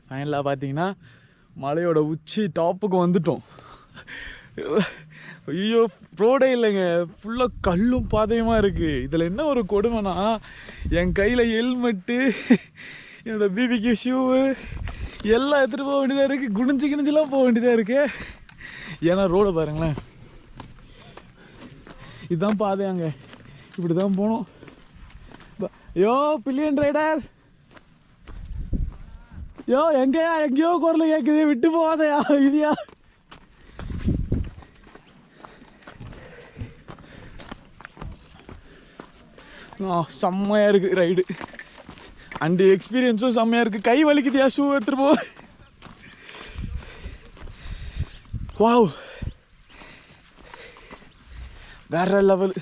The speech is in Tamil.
ஃபைனலாக பார்த்தீங்கன்னா மலையோட உச்சி டாப்புக்கு வந்துட்டோம். ஐயோ ரோடே இல்லைங்க, ஃபுல்லாக கல்லும் பாதையுமா இருக்குது. இதில் என்ன ஒரு கொடுமைனா என் கையில் ஹெல்மெட்டு, என்னோடய பிபிக்யூ ஷூவு எல்லாம் எடுத்துகிட்டு போக வேண்டியதாக இருக்குது. குனிஞ்செலாம் போக வேண்டியதாக இருக்கு. ஏன்னா ரோடை பாருங்களேன், இதுதான் பாதையாங்க, இப்படி தான் போகணும். யோ பில்லியன் ரைடர், யோ எங்கேயா எங்கேயோ குரல் கேட்குது, விட்டு போகாதையா இதுயா. செம்மையாக இருக்குது ரைடு, அண்ட் எக்ஸ்பீரியன்ஸும் செம்மையாக இருக்குது. கை வலிக்குதியா ஷூ எடுத்துகிட்டு போ. வாவ் வேற லெவல்.